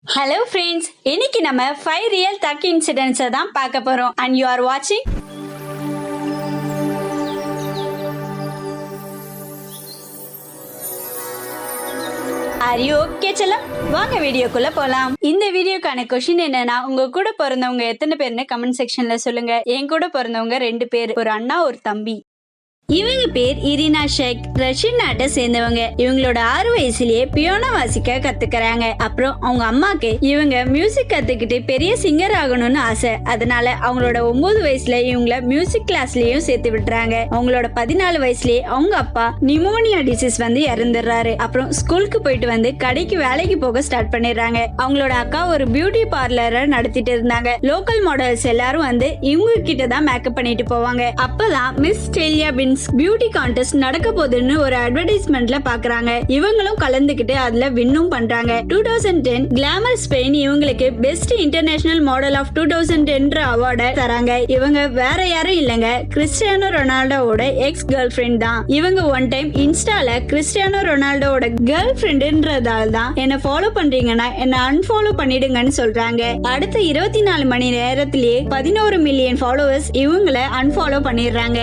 Hello friends, இன்னைக்கு நம்ம 5 real thug incidents தான் பார்க்க போறோம் and you are watching. Are you okay செல்லம்? வாங்க வீடியோக்குள்ள போலாம். இந்த வீடியோக்கான क्वेश्चन என்னன்னா, உங்க கூட பிறந்தவங்க எத்தனை பேர்னு கமெண்ட் செக்ஷன்ல சொல்லுங்க. என் கூட பிறந்தவங்க 2 பேர், ஒரு அண்ணா ஒரு தம்பி. இவங்க பேர் இரினா ஷேக், ரஷ்யன் நாட்டை சேர்ந்தவங்க. இவங்களோட 6 வயசுலயே பியானோ வாசிக்க கத்துக்கிறாங்க. அப்புறம் அவங்க அம்மாக்கு இவங்க மியூசிக் கத்துக்கிட்டு பெரிய சிங்கர் ஆகணும்னு ஆசை. அதனால அவங்களோட 9 வயசுல இவங்கள மியூசிக் கிளாஸ்லயும் சேர்த்து விட்டுறாங்க. அவங்களோட 14 வயசுலயே அவங்க அப்பா நிமோனியா டிசீஸ் வந்து இறந்துடுறாரு. அப்புறம் ஸ்கூலுக்கு போயிட்டு வந்து கடைக்கு வேலைக்கு போக ஸ்டார்ட் பண்ணிடுறாங்க. அவங்களோட அக்கா ஒரு பியூட்டி பார்லரை நடத்திட்டு இருந்தாங்க. லோக்கல் மாடல்ஸ் எல்லாரும் வந்து இவங்க கிட்ட தான் மேக்கப் பண்ணிட்டு போவாங்க. அப்பதான் மிஸ் ஸ்டேலியா பின்ஸ் பியூட்டி கான்டெஸ்ட் நடக்க போகுதுன்னு ஒரு அட்வர்டைஸ்மெண்ட்ல பாக்குறாங்க. இவங்களும் கலந்துக்கிட்டு அதுல வின்னும் பண்றாங்க. 2010 கிளாமர் ஸ்பெயின் இவங்களுக்கு பெஸ்ட் இன்டர்நேஷனல் மாடல் ஆஃப் 2010 அவார்டை தராங்க. இவங்க வேற யாரும் இல்லங்க, கிறிஸ்டியானோ ரொனால்டோவோட எக்ஸ் கேர்ள் ஃபிரெண்ட் தான். இவங்க ஒன் டைம் இன்ஸ்டால கிறிஸ்டியானோ ரொனால்டோவோட கேர்ள் ஃபிரெண்ட்ன்றதால தான் என்ன ஃபாலோ பண்றீங்கன்னா என்ன அன்ஃபாலோ பண்ணிடுங்கன்னு சொல்றாங்க. அடுத்த 24 மணி நேரத்திலேயே 11 மில்லியன் ஃபாலோவர்ஸ் இவங்களை அன்ஃபாலோ பண்ணிடுறாங்க.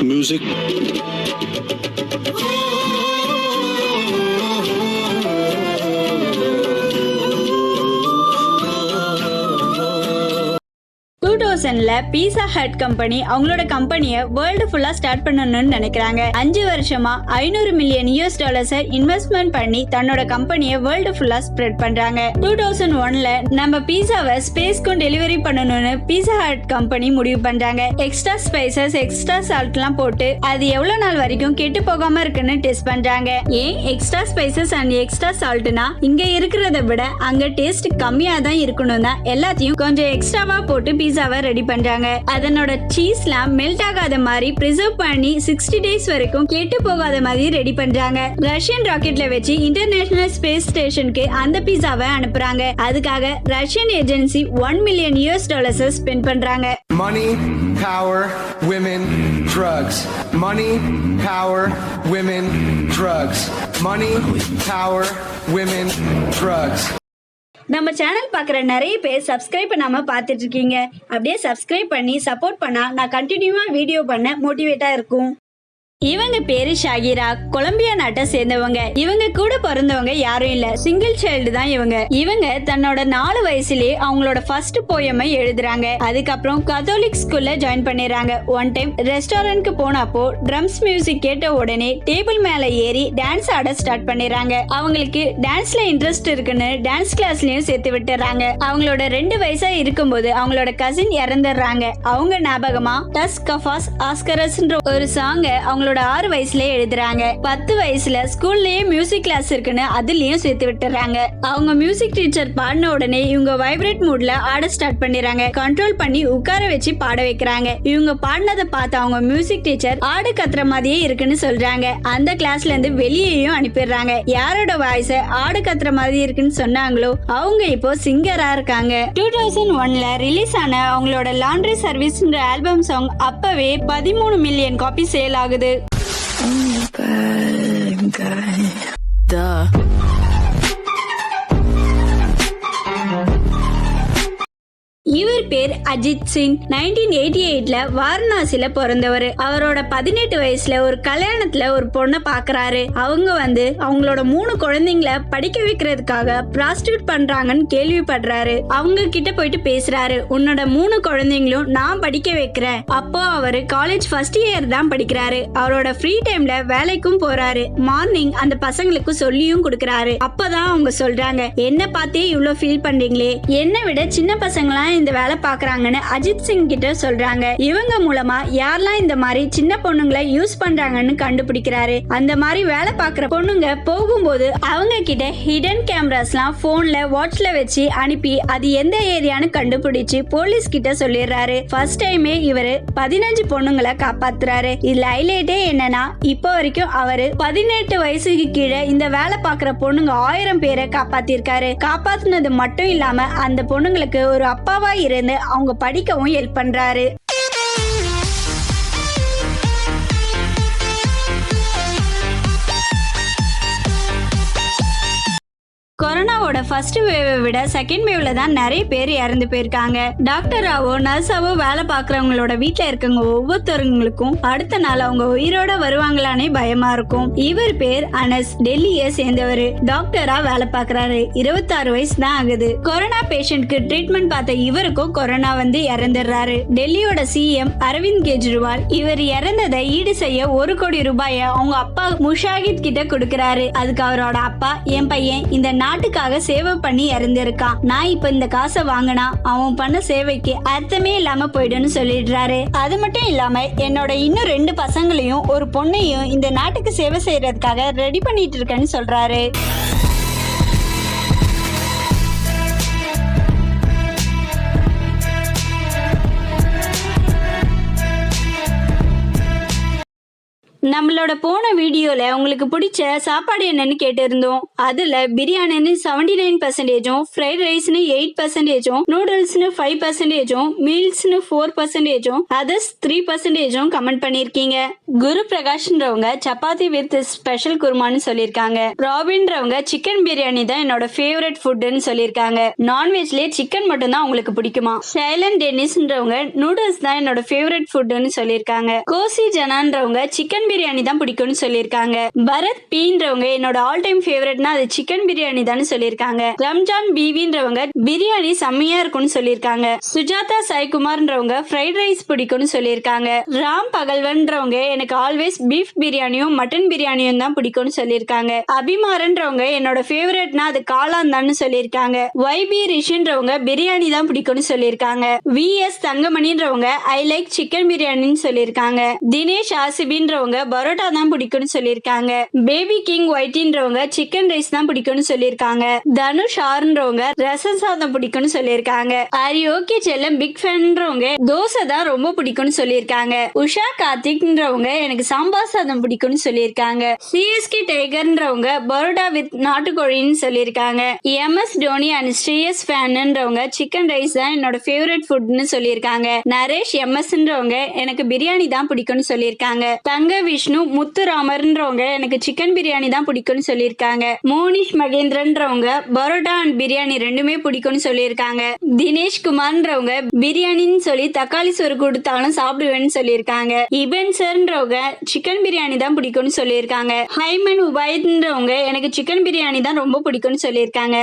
Music. 2000ல பீஸா ஹட் கம்பெனி அவங்களோட கம்பெனியை வேர்ல்டு ஃபுல்லா ஸ்டார்ட் பண்ணணும்னு நினைக்கிறாங்க. 5 வருஷமா $500 மில்லியன் இன்வெஸ்ட்மெண்ட் பண்ணி தன்னோட கம்பெனியை வேர்ல்டு ஃபுல்லா ஸ்ப்ரெட் பண்றாங்க. 2001ல நம்ம பீஸாவை ஸ்பேஸ்க்கும் டெலிவரி பண்ணணும்னு பீஸா ஹட் கம்பெனி முடிவு பண்றாங்க. எக்ஸ்ட்ரா ஸ்பைசஸ் எக்ஸ்ட்ரா சால்ட் எல்லாம் போட்டு அது எவ்வளவு நாள் வரைக்கும் கெட்டு போகாம இருக்குன்னு டெஸ்ட் பண்றாங்க. ஏன் எக்ஸ்ட்ரா ஸ்பைசஸ் அண்ட் எக்ஸ்ட்ரா சால்ட்னா இங்க இருக்கிறத விட அங்க டேஸ்ட் கம்மியா தான் இருக்கணும் தான் எல்லாத்தையும் கொஞ்சம் எக்ஸ்ட்ராவா போட்டு பீஸாவை ரெடி பண்றாங்க. அதனோட சீஸ்லாம் மெல்ட் ஆகாத மாதிரி பிரிசர்வ் பண்ணி 60 டேஸ் வரைக்கும் கெட்டு போகாத மாதிரி ரெடி பண்றாங்க. ரஷ்யன் ராக்கெட்ல வச்சு இன்டர்நேஷனல் ஸ்பேஸ் ஸ்டேஷனுக்கு அந்த பீஸாவை அனுப்புறாங்க. அதுக்காக ரஷ்யன் ஏஜென்சி $1 மில்லியன் ஸ்பெண்ட் பண்றாங்க. Money, power, women, drugs. Money, power, women, drugs. Money, power, women, drugs. நம்ம சேனல் பார்க்குற நிறைய பேர் சப்ஸ்கிரைப் பண்ணாம பார்த்துட்டு இருக்கீங்க. அப்படியே சப்ஸ்கிரைப் பண்ணி சப்போர்ட் பண்ணா நான் கண்டினியூவா வீடியோ பண்ண மோட்டிவேட்டா இருக்கும். இவங்க பேரு ஷாகிரா, கொலம்பியா நாட்டை சேர்ந்தவங்க. இவங்க கூட பிறந்தவங்க யாரும் இல்ல, சிங்கிள் சைல்டு தான் இவங்க. இவங்க தன்னோட 4 வயசுலயே அவங்களோட ஃபர்ஸ்ட் போயமை எழுதுறாங்க. அதுக்கப்புறம் கத்தோலிக் ஸ்கூல்ல ஜாயின் பண்ணிடுறாங்க. ஒன் டைம் ரெஸ்டாரண்ட்க்கு போனப்போ ட்ரம்ஸ் மியூசிக் கேட்ட உடனே டேபிள் மேல ஏறி டான்ஸ் ஆட ஸ்டார்ட் பண்ணிடுறாங்க. அவங்களுக்கு டான்ஸ்ல இன்ட்ரெஸ்ட் இருக்குன்னு டான்ஸ் கிளாஸ்லயும் சேர்த்து விட்டுறாங்க. அவங்களோட 2 வயசா இருக்கும்போது அவங்களோட கசின் இறந்துடுறாங்க. அவங்க ஞாபகமா டஸ் கஃபாஸ் ஆஸ்கரஸ்ன்ற ஒரு சாங் அவங்க 6 வயசுல எழுதுறாங்க. 10 வயசுல ஸ்கூல்லயே மியூசிக் கிளாஸ் இருக்குன்னு அதுலயும் சேர்த்து விட்டுறாங்க. அவங்க மியூசிக் டீச்சர் பாடின உடனே இவங்க வைப்ரேட் மூட்ல ஆட ஸ்டார்ட் பண்ணிடுறாங்க. கண்ட்ரோல் பண்ணி உட்கார வச்சு பாட வைக்கிறாங்க. இவங்க பாடினதை பார்த்து அவங்க மியூசிக் டீச்சர் ஆடு கத்துற மாதிரியே இருக்குன்னு சொல்றாங்க. அந்த கிளாஸ்ல இருந்து வெளியேயும் அனுப்பிடுறாங்க. யாரோட வாய்ஸ் ஆடு கத்துற மாதிரி இருக்குன்னு சொன்னாங்களோ அவங்க இப்போ சிங்கரா இருக்காங்க. 2001ல ரிலீஸ் ஆன அவங்களோட லாண்ட்ரி சர்வீஸ்ன்ற ஆல்பம் சாங் அப்பவே 13 மில்லியன் காப்பி சேல் ஆகுது. I'm the bad guy. Duh. இவர் பேர் அஜித் சிங். 1988ல வாரணாசில பிறந்தவர். அவரோட 18 வயசுல ஒரு கல்யாணத்துல ஒரு பொண்ணை பாக்குறாரு. அவங்க வந்து அவங்களோட 3 குழந்தைங்களை படிக்க வைக்கிறதுக்காக ப்ராஸ்டியூட் பண்றாங்கன்னு கேள்விப்படுறாரு. அவங்க கிட்ட போயிட்டு பேசுறாரு. உன்னோட 3 குழந்தைங்களும் நான் படிக்க வைக்கிறேன். அப்போ அவரு காலேஜ் ஃபர்ஸ்ட் இயர் தான் படிக்கிறாரு. அவரோட ஃப்ரீ டைம்ல வேலைக்கும் போறாரு. மார்னிங் அந்த பசங்களுக்கு சொல்லியும் கொடுக்கறாரு. அப்பதான் அவங்க சொல்றாங்க, என்ன பார்த்தே இவ்வளவு ஃபீல் பண்றீங்களே, என்னை விட சின்ன பசங்களாம் இந்த வேலை பாக்குறாங்கன்னு அஜித் சிங் கிட்ட சொல்றாங்க. இவங்க மூலமா யாரெல்லாம் இந்த மாதிரி சின்ன பொண்ணுங்களை யூஸ் பண்றாங்கன்னு கண்டுபிடிக்கிறாரு. அந்த மாதிரி வேலை பாக்குற பொண்ணுங்க போகும்போது அவங்க கிட்ட ஹிடன் கேமராஸ்லாம் போன்ல வாட்ச்ல வச்சு அனுப்பி அது எந்த ஏரியான்னு கண்டுபிடிச்சு போலீஸ் கிட்ட சொல்லிடுறாரு. ஃபர்ஸ்ட் டைமே இவரு 15 பொண்ணுங்களை காப்பாத்துறாரு. இதுல ஹைலைட்டே என்னன்னா, இப்போ வரைக்கும் அவரு 18 வயசுக்கு கீழே இந்த வேலை பாக்குற பொண்ணுங்க 1000 பேரை காப்பாத்திருக்காரு. காப்பாத்துனது மட்டும் இல்லாம அந்த பொண்ணுங்களுக்கு ஒரு அப்பாவா இருந்து அவங்க படிக்கவும் ஹெல்ப் பண்றாரு. கொரோனாவோட ஃபர்ஸ்ட் வேவை விட செகண்ட் வேவ்ல தான் நிறைய பேர் இறந்து போயிருக்காங்க. டாக்டராவோ நர்ஸாவோ வேலை பாக்குறவங்களோட வீட்டுல இருக்கவங்க ஒவ்வொருத்தவங்களுக்கும் அடுத்த நாள் அவங்க உயிரோட வருவாங்களானே பயமா இருக்கும். இவர் பேர் அனஸ், டெல்லியை சேர்ந்தவர். டாக்டரா வேலை பாக்குறாரு. 26 வயசு தான் ஆகுது. கொரோனா பேஷண்ட்க்கு ட்ரீட்மெண்ட் பார்த்த இவருக்கும் கொரோனா வந்து இறந்துடுறாரு. டெல்லியோட சிஎம் அரவிந்த் கெஜ்ரிவால் இவர் இறந்ததை ஈடு செய்ய 1 கோடி ரூபாயை அவங்க அப்பா முஷாஹித் கிட்ட கொடுக்கறாரு. அதுக்கு அவரோட அப்பா, என் பையன் இந்த நாட்டுக்காக சேவை பண்ணி இறந்திருக்கான், நான் இப்ப இந்த காசை வாங்கினா அவன் பண்ண சேவைக்கு அர்த்தமே இல்லாம போயிடுன்னு சொல்லிடுறாரு. அது மட்டும் இல்லாம என்னோட இன்னும் 2 பசங்களையும் ஒரு பொண்ணையும் இந்த நாட்டுக்கு சேவை செய்யறதுக்காக ரெடி பண்ணிட்டு இருக்கேன்னு சொல்றாரு. நம்மளோட போன வீடியோல உங்களுக்கு பிடிச்ச சாப்பாடு என்னன்னு கேட்டிருந்தோம். அதுல பிரியாணின்னு 79%, ஃப்ரைட் ரைஸ்னு 8%, நூடுல்ஸ்னு 5%, மீல்ஸ்னு 4%, அதர்ஸ் 3% கமெண்ட் பண்ணிருக்கீங்க. குரு பிரகாஷ்ன்றவங்க சப்பாத்தி வித் ஸ்பெஷல் குருமான்னு சொல்லியிருக்காங்க. ராபின்றவங்க சிக்கன் பிரியாணி தான் என்னோட ஃபேவரட் ஃபுட்னு சொல்லியிருக்காங்க. நான்வெஜ்லயே சிக்கன் மட்டும் தான் உங்களுக்கு பிடிக்குமா? ஷைலன் டென்னிஸ்ன்றவங்க நூடுல்ஸ் தான் என்னோட ஃபேவரட் ஃபுட்னு சொல்லியிருக்காங்க. கோசி ஜனான்றவங்க சிக்கன் பிரியாணி தான் பிடிக்கும்னு சொல்லியிருக்காங்க. பரத் பீன்றவங்க என்னோட ஆல் டைம் ஃபேவரட்னா அது சிக்கன் பிரியாணி தான் சொல்லியிருக்காங்க. ரம்ஜான் பீவின்றவங்க பிரியாணி செம்மையா இருக்கும்னு சொல்லியிருக்காங்க. சுஜாதா சாய்குமார்ன்றவங்க ஃப்ரைட் ரைஸ் பிடிக்கும்னு சொல்லியிருக்காங்க. ராம் பகல்வன்றவங்க எனக்கு ஆல்வேஸ் பீஃப் பிரியாணியும் மட்டன் பிரியாணியும் தான் பிடிக்கும்னு சொல்லியிருக்காங்க. அபிமாரன்றவங்க என்னோட ஃபேவரட்னா அது காளான் தான் சொல்லியிருக்காங்க. YB ரிஷின்றவங்க பிரியாணி தான் பிடிக்கும்னு சொல்லியிருக்காங்க. VS தங்கமணின்றவங்க ஐ லைக் சிக்கன் பிரியாணின்னு சொல்லியிருக்காங்க. தினேஷ் ஆசிபின்றவங்க பரோட்டா தான் பிடிக்கும்னு சொல்லியிருக்காங்க. பேபி கிங் ஒயிட்டின்றவங்க சிக்கன் ரைஸ் தான் பிடிக்கும்னு சொல்லியிருக்காங்க. தனுஷ் ஆர்ன்றவங்க ரசம் சாதம் பிடிக்கும்னு சொல்லியிருக்காங்க. ஆரி ஓகே செல்லம் பிக் ஃபேன்றவங்க தோசை தான் ரொம்ப பிடிக்கும்னு சொல்லியிருக்காங்க. உஷா கார்த்திக்ன்றவங்க எனக்கு சாம்பார் சாதம் பிடிக்கும்னு சொல்லியிருக்காங்க. CSK டைகர்ன்றவங்க பரோட்டா வித் நாட்டுக்கோழின்னு சொல்லியிருக்காங்க. MS டோனி அண்ட் ஸ்ரீயஸ் ஃபேன்ன்றவங்க சிக்கன் ரைஸ் தான் என்னோட ஃபேவரட் ஃபுட்னு சொல்லியிருக்காங்க. நரேஷ் MSன்றவங்க எனக்கு பிரியாணி தான் பிடிக்கும்னு சொல்லியிருக்காங்க. தங்க விஷ்ணு முத்துராமர்ன்றவங்க எனக்கு சிக்கன் பிரியாணி தான் பிடிக்கும்னு சொல்லியிருக்காங்க. மோனிஷ் மகேந்திரன்றவங்க பரோட்டா அண்ட் பிரியாணி ரெண்டுமே பிடிக்கும்னு சொல்லியிருக்காங்க. தினேஷ் குமார்ன்றவங்க பிரியாணின்னு சொல்லி தக்காளி சோறு கொடுத்தாலும் சாப்பிடுவேன்னு சொல்லியிருக்காங்க. இபன்சர்ன்றவங்க சிக்கன் பிரியாணி தான் பிடிக்கும்னு சொல்லியிருக்காங்க. ஹைமன் உபாயத்ன்றவங்க எனக்கு சிக்கன் பிரியாணி தான் ரொம்ப பிடிக்கும்னு சொல்லியிருக்காங்க.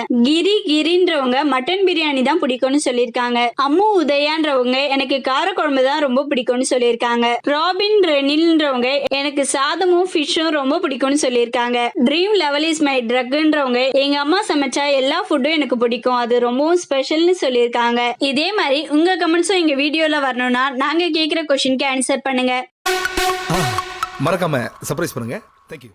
கிரின்றவங்க மட்டன் பிரியாணி தான் பிடிக்கும்னு சொல்லியிருக்காங்க. அம்மு உதயான்றவங்க எனக்கு காரக்குழம்பு தான் ரொம்ப பிடிக்கும்னு சொல்லியிருக்காங்க. ராபின் ரெனில்ன்றவங்க எனக்கு சாதமும் ஃபிஷ்ஷும் ரொம்ப பிடிக்கும்னு சொல்லியிருக்காங்க. ட்ரீம் லெவல் இஸ் மை ட்ரக்ன்றவங்க எங்க அம்மா சமைச்சா எல்லா ஃபுட்டும் எனக்கு பிடிக்கும், அது ரொம்பவும் ஸ்பெஷல்னு சொல்லியிருக்காங்க. இதே மாதிரி உங்க கமெண்ட்ஸும் எங்க வீடியோல வரணும்னா நாங்க கேட்கிற क्वेश्चनக்கு ஆன்சர் பண்ணுங்க. மறக்காம சர்ப்ரைஸ் பண்ணுங்க. Thank you.